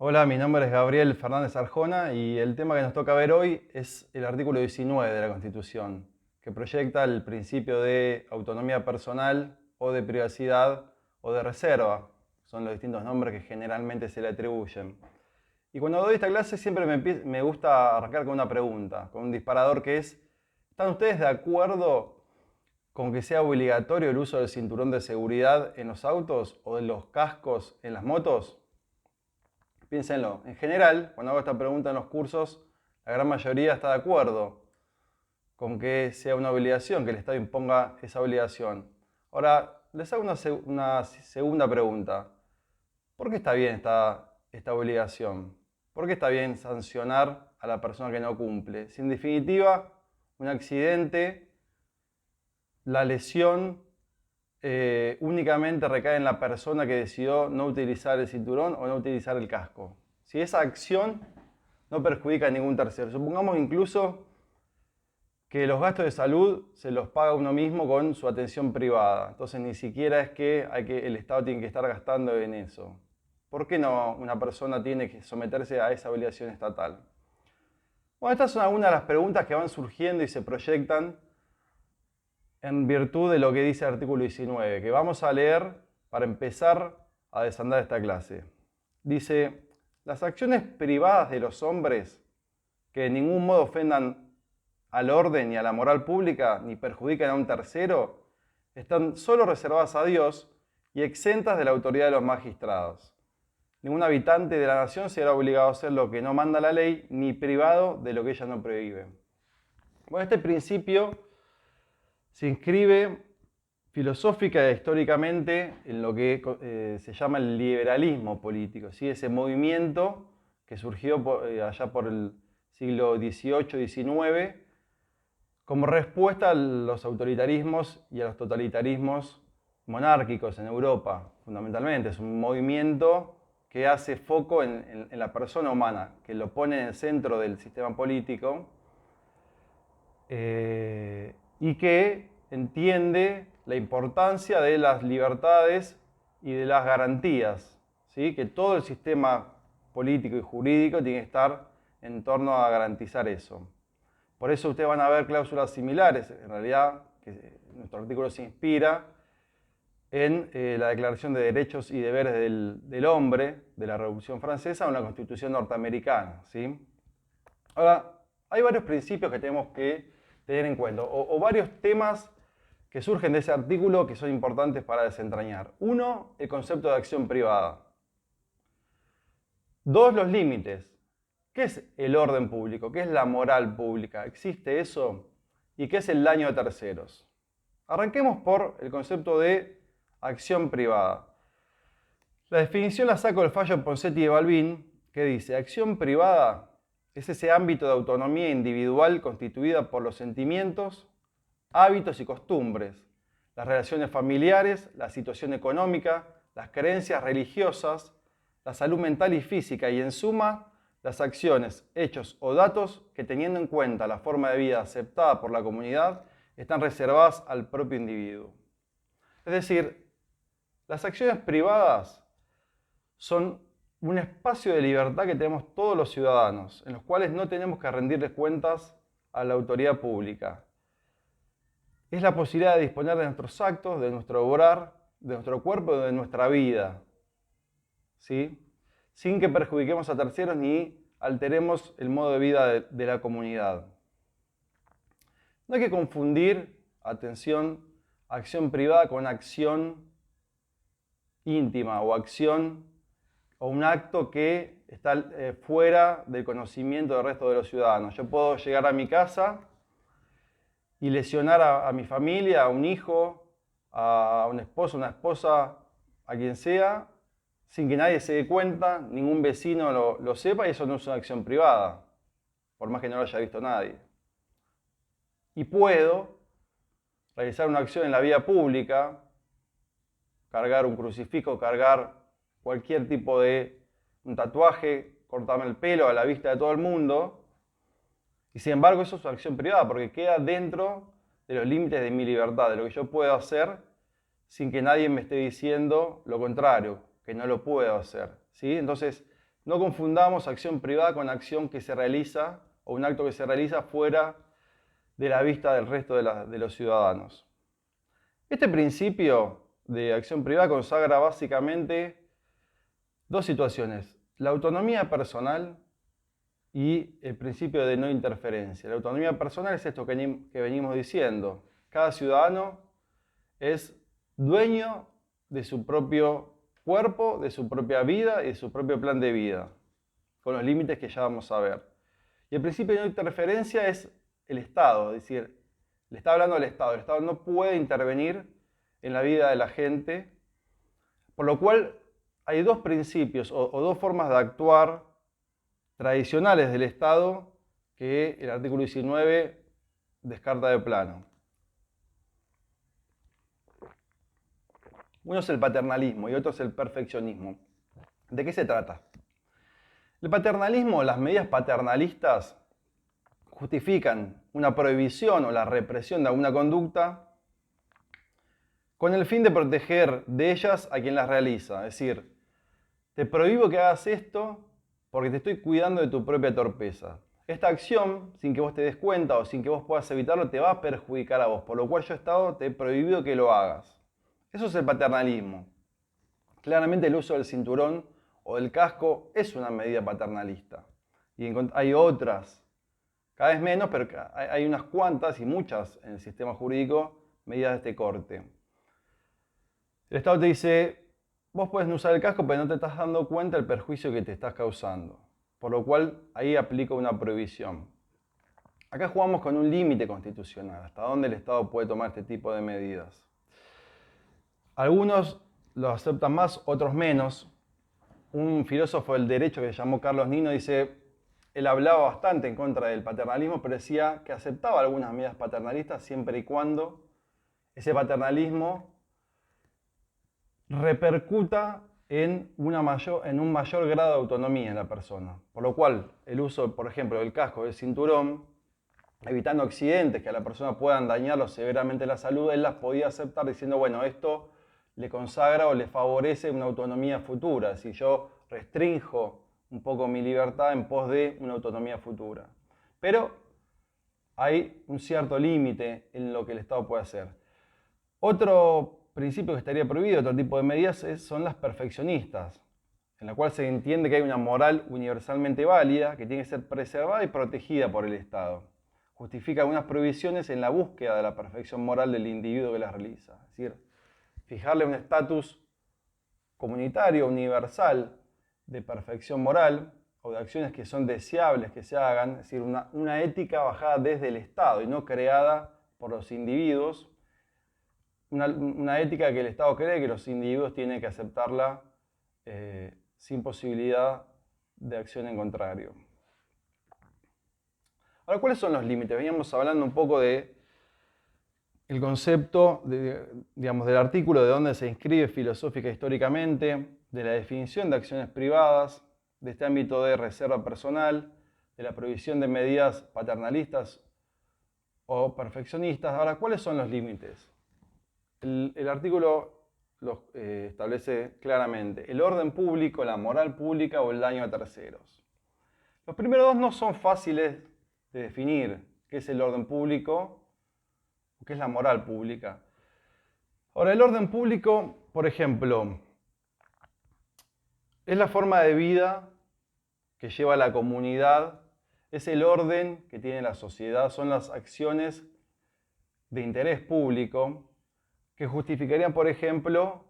Hola, mi nombre es Gabriel Fernández Arjona y el tema que nos toca ver hoy es el artículo 19 de la Constitución, que proyecta el principio de autonomía personal o de privacidad o de reserva. Son los distintos nombres que generalmente se le atribuyen. Y cuando doy esta clase siempre me gusta arrancar con una pregunta, con un disparador que es: ¿están ustedes de acuerdo con que sea obligatorio el uso del cinturón de seguridad en los autos o de los cascos en las motos? Piénsenlo. En general, cuando hago esta pregunta en los cursos, la gran mayoría está de acuerdo con que sea una obligación, que el Estado imponga esa obligación. Ahora, les hago una segunda pregunta. ¿Por qué está bien esta obligación? ¿Por qué está bien sancionar a la persona que no cumple? Si en definitiva, un accidente, la lesión únicamente recae en la persona que decidió no utilizar el cinturón o no utilizar el casco. Si esa acción no perjudica a ningún tercero. Supongamos incluso que los gastos de salud se los paga uno mismo con su atención privada. Entonces ni siquiera es que el Estado tiene que estar gastando en eso. ¿Por qué no una persona tiene que someterse a esa obligación estatal? Bueno, estas son algunas de las preguntas que van surgiendo y se proyectan en virtud de lo que dice el artículo 19, que vamos a leer para empezar a desandar esta clase. Dice: las acciones privadas de los hombres que de ningún modo ofendan al orden y a la moral pública ni perjudican a un tercero están solo reservadas a Dios y exentas de la autoridad de los magistrados. Ningún habitante de la nación será obligado a hacer lo que no manda la ley, ni privado de lo que ella no prohíbe. Bueno, este principio se inscribe filosófica e históricamente en lo que se llama el liberalismo político, ¿sí? Ese movimiento que surgió allá por el siglo XVIII-XIX como respuesta a los autoritarismos y a los totalitarismos monárquicos en Europa, fundamentalmente. Es un movimiento que hace foco en la persona humana, que lo pone en el centro del sistema político y que entiende la importancia de las libertades y de las garantías, ¿sí? Que todo el sistema político y jurídico tiene que estar en torno a garantizar eso. Por eso ustedes van a ver cláusulas similares, en realidad, que nuestro artículo se inspira en la Declaración de Derechos y Deberes del Hombre de la Revolución Francesa o en la Constitución norteamericana, ¿sí? Ahora, hay varios principios que tenemos que tener en cuenta, o varios temas que surgen de ese artículo que son importantes para desentrañar. Uno, el concepto de acción privada. Dos, los límites. ¿Qué es el orden público? ¿Qué es la moral pública? ¿Existe eso? ¿Y qué es el daño de terceros? Arranquemos por el concepto de acción privada. La definición la saco del fallo Ponseti de Balbín, que dice: acción privada es ese ámbito de autonomía individual constituida por los sentimientos, hábitos y costumbres, las relaciones familiares, la situación económica, las creencias religiosas, la salud mental y física y, en suma, las acciones, hechos o datos que, teniendo en cuenta la forma de vida aceptada por la comunidad, están reservadas al propio individuo. Es decir, las acciones privadas son un espacio de libertad que tenemos todos los ciudadanos, en los cuales no tenemos que rendirles cuentas a la autoridad pública. Es la posibilidad de disponer de nuestros actos, de nuestro obrar, de nuestro cuerpo y de nuestra vida, ¿sí? Sin que perjudiquemos a terceros ni alteremos el modo de vida de la comunidad. No hay que confundir, atención, acción privada con acción íntima o acción o un acto que está fuera del conocimiento del resto de los ciudadanos. Yo puedo llegar a mi casa y lesionar a mi familia, a un hijo, a un esposo, una esposa, a quien sea, sin que nadie se dé cuenta, ningún vecino lo sepa, y eso no es una acción privada, por más que no lo haya visto nadie. Y puedo realizar una acción en la vía pública, cargar un crucifijo, cargar cualquier tipo de un tatuaje, cortarme el pelo a la vista de todo el mundo, y sin embargo eso es una acción privada porque queda dentro de los límites de mi libertad, de lo que yo puedo hacer sin que nadie me esté diciendo lo contrario, que no lo puedo hacer, ¿sí? Entonces, No confundamos acción privada con acción que se realiza o un acto que se realiza fuera de la vista del resto de los ciudadanos. Este principio de acción privada consagra básicamente dos situaciones: la autonomía personal y el principio de no interferencia. La autonomía personal es esto que venimos diciendo. Cada ciudadano es dueño de su propio cuerpo, de su propia vida y de su propio plan de vida, con los límites que ya vamos a ver. Y el principio de no interferencia es el Estado, es decir, le está hablando al Estado. El Estado no puede intervenir en la vida de la gente, por lo cual hay dos principios o dos formas de actuar tradicionales del Estado que el artículo 19 descarta de plano. Uno es el paternalismo y otro es el perfeccionismo. ¿De qué se trata? El paternalismo, las medidas paternalistas justifican una prohibición o la represión de alguna conducta con el fin de proteger de ellas a quien las realiza. Es decir, te prohíbo que hagas esto porque te estoy cuidando de tu propia torpeza. Esta acción, sin que vos te des cuenta o sin que vos puedas evitarlo, te va a perjudicar a vos, por lo cual yo, Estado, te he prohibido que lo hagas. Eso es el paternalismo. Claramente el uso del cinturón o del casco es una medida paternalista. Y hay otras, cada vez menos, pero hay unas cuantas y muchas en el sistema jurídico, medidas de este corte. El Estado te dice: vos podés no usar el casco, pero no te estás dando cuenta del perjuicio que te estás causando. Por lo cual, ahí aplica una prohibición. Acá jugamos con un límite constitucional, hasta dónde el Estado puede tomar este tipo de medidas. Algunos lo aceptan más, otros menos. Un filósofo del derecho que se llamó Carlos Nino dice, él hablaba bastante en contra del paternalismo, pero decía que aceptaba algunas medidas paternalistas siempre y cuando ese paternalismo repercuta en un mayor grado de autonomía en la persona. Por lo cual, el uso, por ejemplo, del casco, del cinturón, evitando accidentes que a la persona puedan dañarlo severamente la salud, él las podía aceptar diciendo, bueno, esto le consagra o le favorece una autonomía futura. Si yo restrinjo un poco mi libertad en pos de una autonomía futura. Pero hay un cierto límite en lo que el Estado puede hacer. Otro principio que estaría prohibido, otro tipo de medidas, son las perfeccionistas, en la cual se entiende que hay una moral universalmente válida que tiene que ser preservada y protegida por el Estado. Justifica algunas prohibiciones en la búsqueda de la perfección moral del individuo que las realiza. Es decir, fijarle un estatus comunitario, universal, de perfección moral o de acciones que son deseables que se hagan, es decir, una ética bajada desde el Estado y no creada por los individuos. Una ética que el Estado cree que los individuos tienen que aceptarla sin posibilidad de acción en contrario. Ahora, ¿cuáles son los límites? Veníamos hablando un poco de el concepto del artículo, de dónde se inscribe filosófica históricamente, de la definición de acciones privadas, de este ámbito de reserva personal, de la prohibición de medidas paternalistas o perfeccionistas. Ahora, ¿cuáles son los límites? El artículo los establece claramente: el orden público, la moral pública o el daño a terceros. Los primeros dos no son fáciles de definir, qué es el orden público o qué es la moral pública. Ahora, el orden público, por ejemplo, es la forma de vida que lleva la comunidad, es el orden que tiene la sociedad, son las acciones de interés público que justificarían, por ejemplo,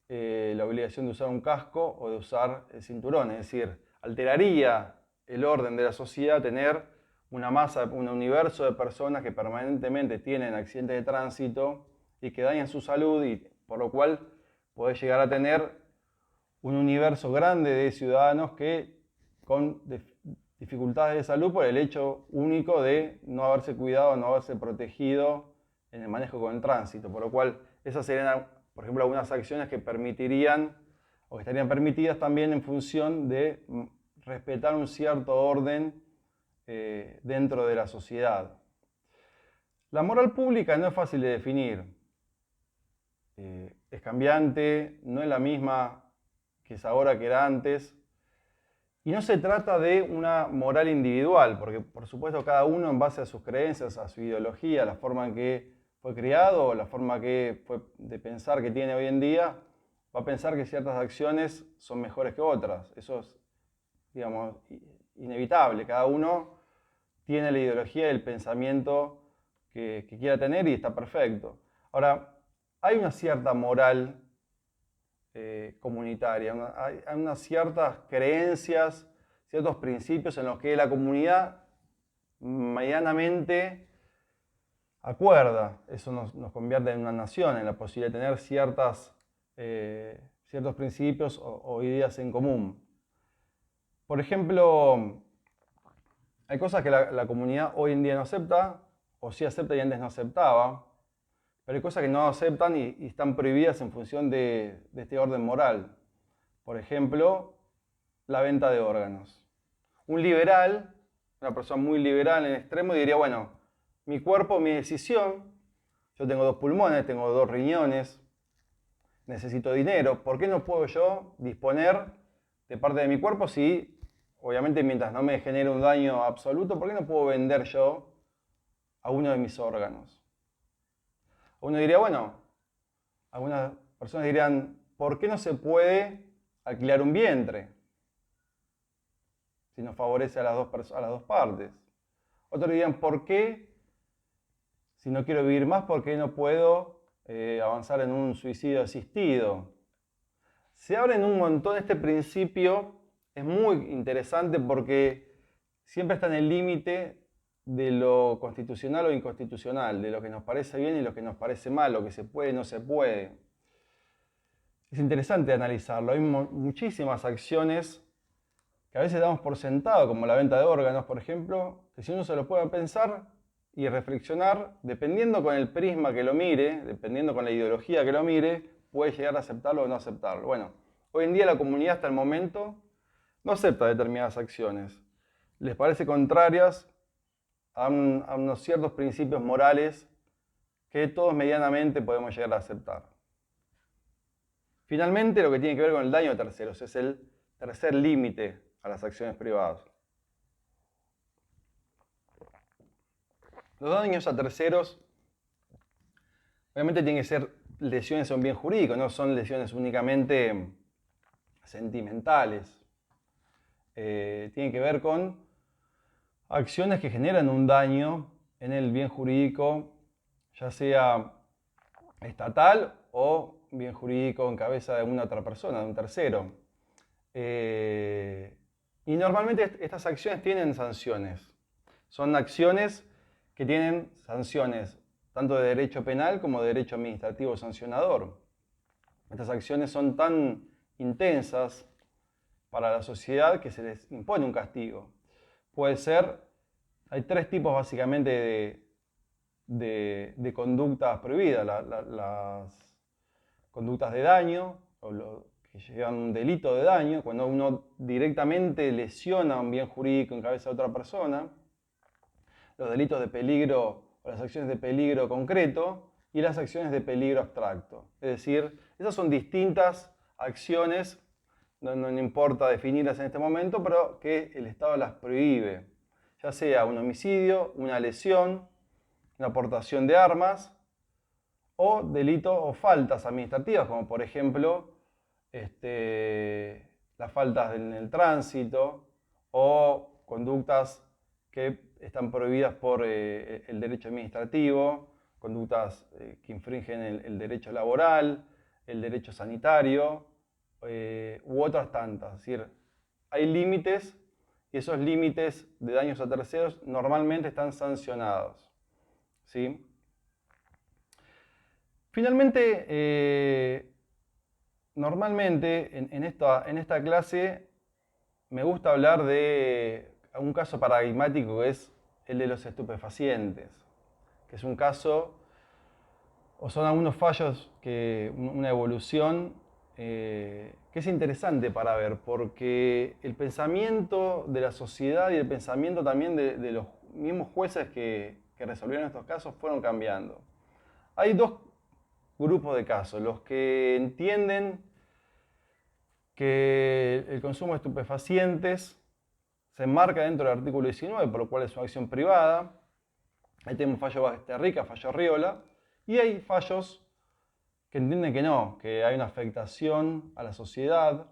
la obligación de usar un casco o de usar el cinturón. Es decir, alteraría el orden de la sociedad tener una masa, un universo de personas que permanentemente tienen accidentes de tránsito y que dañan su salud, y por lo cual puede llegar a tener un universo grande de ciudadanos que con dificultades de salud por el hecho único de no haberse cuidado, no haberse protegido en el manejo con el tránsito, por lo cual esas serían, por ejemplo, algunas acciones que permitirían o que estarían permitidas también en función de respetar un cierto orden dentro de la sociedad. La moral pública no es fácil de definir, es cambiante, no es la misma que es ahora que era antes, Y no se trata de una moral individual, porque por supuesto cada uno en base a sus creencias, a su ideología, a la forma en que fue criado o la forma que fue de pensar que tiene hoy en día, va a pensar que ciertas acciones son mejores que otras. Eso es, digamos, inevitable. Cada uno tiene la ideología y el pensamiento que quiera tener y está perfecto. Ahora, hay una cierta moral comunitaria, hay unas ciertas creencias, ciertos principios en los que la comunidad medianamente acuerda. Eso nos convierte en una nación, en la posibilidad de tener ciertos principios o ideas en común. Por ejemplo, hay cosas que la comunidad hoy en día no acepta, o sí acepta y antes no aceptaba, pero hay cosas que no aceptan y están prohibidas en función de este orden moral. Por ejemplo, la venta de órganos. Un liberal, una persona muy liberal en extremo, diría, bueno, mi cuerpo, mi decisión, yo tengo 2 pulmones, tengo 2 riñones, necesito dinero, ¿por qué no puedo yo disponer de parte de mi cuerpo si, obviamente mientras no me genere un daño absoluto, ¿por qué no puedo vender yo a uno de mis órganos? Uno diría, bueno, algunas personas dirían, ¿por qué no se puede alquilar un vientre? Si nos favorece a las dos partes. Otros dirían, ¿por qué, si no quiero vivir más, por qué no puedo avanzar en un suicidio asistido? Se abren un montón. Este principio es muy interesante porque siempre está en el límite de lo constitucional o inconstitucional, de lo que nos parece bien y lo que nos parece mal, lo que se puede y no se puede. Es interesante analizarlo. Hay muchísimas acciones que a veces damos por sentado, como la venta de órganos, por ejemplo, que si uno se lo puede pensar y reflexionar, dependiendo con el prisma que lo mire, dependiendo con la ideología que lo mire, puede llegar a aceptarlo o no aceptarlo. Bueno, hoy en día la comunidad hasta el momento no acepta determinadas acciones. Les parece contrarias a unos ciertos principios morales que todos medianamente podemos llegar a aceptar. Finalmente, lo que tiene que ver con el daño a terceros es el tercer límite a las acciones privadas. Los daños a terceros obviamente tienen que ser lesiones a un bien jurídico, no son lesiones únicamente sentimentales. Tienen que ver con acciones que generan un daño en el bien jurídico, ya sea estatal o bien jurídico en cabeza de una otra persona, de un tercero. Y normalmente estas acciones tienen sanciones. Son acciones que tienen sanciones tanto de derecho penal como de derecho administrativo sancionador. Estas acciones son tan intensas para la sociedad que se les impone un castigo. Puede ser, hay 3 tipos básicamente de conductas prohibidas. Las conductas de daño, o que llevan un delito de daño, cuando uno directamente lesiona un bien jurídico en cabeza de otra persona, los delitos de peligro o las acciones de peligro concreto y las acciones de peligro abstracto. Es decir, esas son distintas acciones, no importa definirlas en este momento, pero que el Estado las prohíbe, ya sea un homicidio, una lesión, una aportación de armas o delitos o faltas administrativas, como por ejemplo las faltas en el tránsito o conductas que están prohibidas por el derecho administrativo, conductas que infringen el derecho laboral, el derecho sanitario u otras tantas. Es decir, hay límites y esos límites de daños a terceros normalmente están sancionados, ¿sí? Finalmente, normalmente en esta clase me gusta hablar de un caso paradigmático que es el de los estupefacientes, que es un caso, o son algunos fallos, una evolución que es interesante para ver, porque el pensamiento de la sociedad y el pensamiento también de los mismos jueces que resolvieron estos casos fueron cambiando. Hay 2 grupos de casos, los que entienden que el consumo de estupefacientes se enmarca dentro del artículo 19, por lo cual es una acción privada. Ahí tenemos fallo Basterrica, fallo Arriola, y hay fallos que entienden que no, que hay una afectación a la sociedad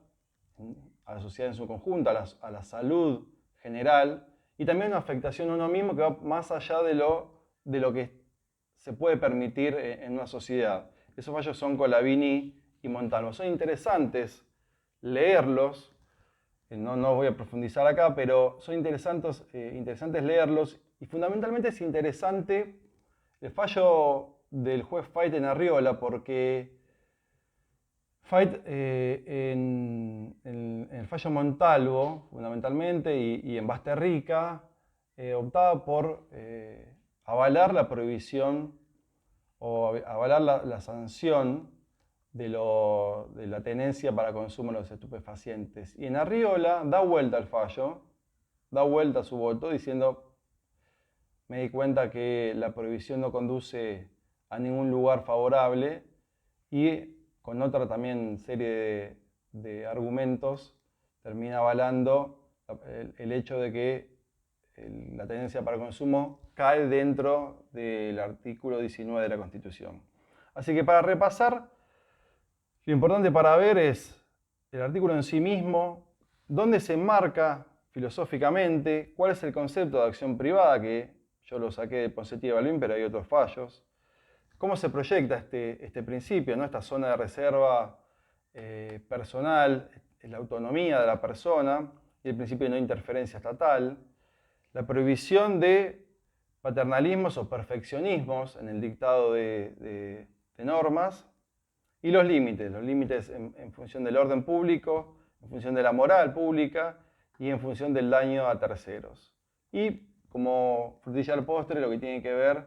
en su conjunto, a la salud general, y también una afectación a uno mismo que va más allá de lo que se puede permitir en una sociedad. Esos fallos son Colavini y Montalvo. Son interesantes leerlos, no voy a profundizar acá, pero son interesantes leerlos, y fundamentalmente es interesante el fallo del juez Fait en Arriola, porque Fait en el fallo Montalvo, fundamentalmente, y en Basterrica, optaba por avalar la prohibición o avalar la sanción de la tenencia para consumo de los estupefacientes. Y en Arriola da vuelta al fallo, da vuelta a su voto, diciendo: me di cuenta que la prohibición no conduce a ningún lugar favorable, y con otra también serie de argumentos termina avalando el hecho de que la tenencia para consumo cae dentro del artículo 19 de la Constitución. Así que, para repasar, lo importante para ver es el artículo en sí mismo, dónde se enmarca filosóficamente, cuál es el concepto de acción privada, que yo lo saqué de Ponseti y Balbín, pero hay otros fallos, cómo se proyecta este principio, ¿no? Esta zona de reserva personal, la autonomía de la persona y el principio de no interferencia estatal, la prohibición de paternalismos o perfeccionismos en el dictado de normas, y los límites en función del orden público, en función de la moral pública y en función del daño a terceros. Y como frutilla al postre, lo que tiene que ver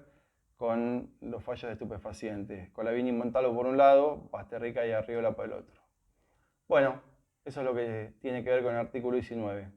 con los fallos de estupefacientes, Colavini y Montalvo por un lado, Basterrica y Arriola por el otro. Bueno, eso es lo que tiene que ver con el artículo 19.